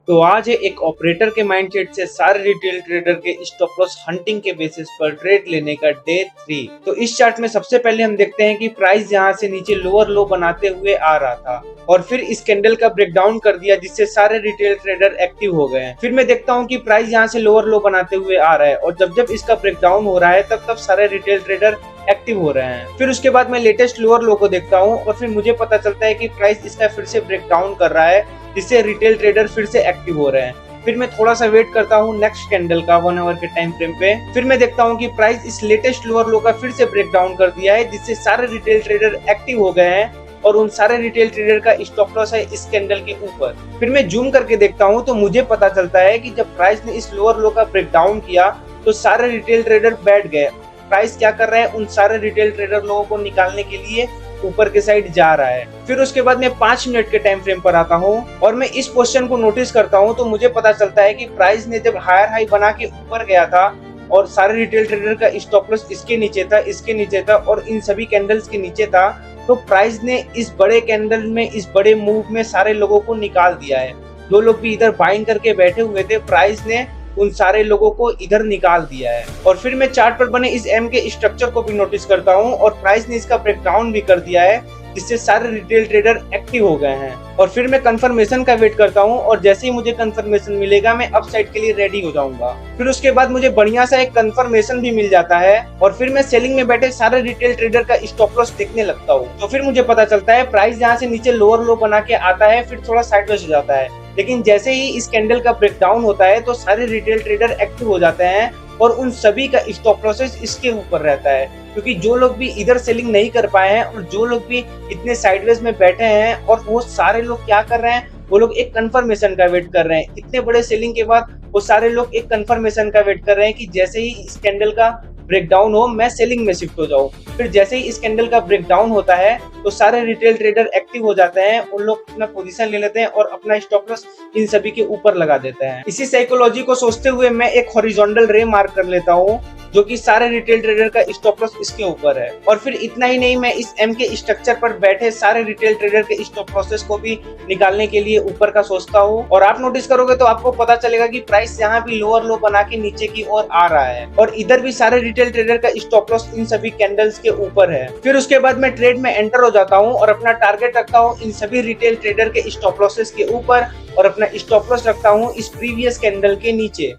तो आज है एक ऑपरेटर के माइंडसेट से सारे रिटेल ट्रेडर के स्टॉप लॉस हंटिंग के बेसिस पर ट्रेड लेने का डे 3। तो इस चार्ट में सबसे पहले हम देखते हैं कि प्राइस यहाँ से नीचे लोअर लो बनाते हुए आ रहा था और फिर इस कैंडल का ब्रेकडाउन कर दिया, जिससे सारे रिटेल ट्रेडर एक्टिव हो गए। फिर मैं देखता हूँ कि प्राइस यहाँ से लोअर लो बनाते हुए आ रहा है और जब जब इसका ब्रेकडाउन हो रहा है तब तब सारे रिटेल ट्रेडर एक्टिव हो रहे हैं। फिर उसके बाद मैं लेटेस्ट लोअर लो को देखता हूँ और फिर मुझे पता चलता है कि प्राइस इसका फिर से ब्रेकडाउन कर रहा है, जिससे रिटेल ट्रेडर फिर से एक्टिव हो रहे हैं। फिर मैं थोड़ा सा वेट करता हूँ नेक्स्ट कैंडल का 1 आवर के टाइम फ्रेम पे। फिर मैं देखता हूँ कि प्राइस इस लेटेस्ट लोअर लो का फिर से ब्रेक डाउन कर दिया है, जिससे सारे रिटेल ट्रेडर एक्टिव हो गए हैं और उन सारे रिटेल ट्रेडर का स्टॉप लॉस है इस कैंडल के ऊपर। फिर मैं जूम करके देखता हूँ तो मुझे पता चलता है कि जब प्राइस ने इस लोअर लो का ब्रेक डाउन किया तो सारे रिटेल ट्रेडर बैठ गए। प्राइस क्या कर रहा है, उन सारे रिटेल ट्रेडर लोगों को निकालने के लिए ऊपर के साइड जा रहा है। फिर उसके बाद मैं 5 मिनट के टाइम फ्रेम पर आता हूँ और मैं इस पोजीशन को नोटिस करता हूँ तो मुझे पता चलता है कि प्राइस ने जब हायर हाई बना के ऊपर गया था और सारे रिटेल ट्रेडर का स्टॉप लॉस इसके नीचे था और इन सभी कैंडल्स के नीचे था, तो प्राइस ने इस बड़े कैंडल में, इस बड़े मूव में सारे लोगों को निकाल दिया है। जो लोग भी इधर बाइंग करके बैठे हुए थे, प्राइस ने उन सारे लोगों को इधर निकाल दिया है। और फिर मैं चार्ट पर बने इस एम के स्ट्रक्चर को भी नोटिस करता हूँ और प्राइस ने इसका ब्रेकडाउन भी कर दिया है, जिससे सारे रिटेल ट्रेडर एक्टिव हो गए हैं। और फिर मैं कंफर्मेशन का वेट करता हूँ और जैसे ही मुझे कंफर्मेशन मिलेगा मैं अपसाइड के लिए रेडी हो जाऊंगा। फिर उसके बाद मुझे बढ़िया सा एक कंफर्मेशन भी मिल जाता है और फिर मैं सेलिंग में बैठे सारे रिटेल ट्रेडर का स्टॉप लॉस देखने लगता हूँ। तो फिर मुझे पता चलता है प्राइस यहाँ से नीचे लोअर लो बना के आता है, फिर थोड़ा साइडवेज हो जाता है, लेकिन जैसे ही इस कैंडल का ब्रेकडाउन होता है तो सारे रिटेल ट्रेडर एक्टिव हो जाते हैं और उन सभी का स्टॉप लॉसेस इसके ऊपर रहता है। क्योंकि जो लोग भी इधर सेलिंग नहीं कर पाए हैं और जो लोग भी इतने साइडवेज में बैठे हैं, और वो सारे लोग क्या कर रहे हैं, वो लोग एक कंफर्मेशन का वेट कर रहे हैं। इतने बड़े सेलिंग के बाद वो सारे लोग एक कंफर्मेशन का वेट कर रहे हैं कि जैसे ही इस कैंडल का ब्रेकडाउन हो मैं सेलिंग में शिफ्ट हो जाऊं। फिर जैसे ही इस कैंडल का ब्रेकडाउन होता है तो सारे रिटेल ट्रेडर एक्टिव हो जाते हैं, उन लोग अपना पोजीशन ले लेते हैं और अपना स्टॉप लॉस इन सभी के ऊपर लगा देते हैं। इसी साइकोलॉजी को सोचते हुए मैं एक हॉरिजॉन्टल रे मार्क कर लेता हूँ, जो कि सारे रिटेल ट्रेडर का स्टॉप लॉस इसके ऊपर है। और फिर इतना ही नहीं, मैं इस एम के स्ट्रक्चर पर बैठे सारे रिटेल ट्रेडर के स्टॉप लॉसेस को भी निकालने के लिए ऊपर का सोचता हूँ। और आप नोटिस करोगे तो आपको पता चलेगा कि प्राइस यहाँ भी लोअर लो बना के नीचे की ओर आ रहा है और इधर भी सारे रिटेल ट्रेडर का स्टॉप लॉस इन सभी कैंडल्स के ऊपर है। फिर उसके बाद मैं ट्रेड में एंटर हो जाता हूँ और अपना टारगेट रखता हूँ इन सभी रिटेल ट्रेडर के स्टॉप लॉसेस के ऊपर और अपना स्टॉप लॉस रखता हूँ इस प्रीवियस कैंडल के नीचे।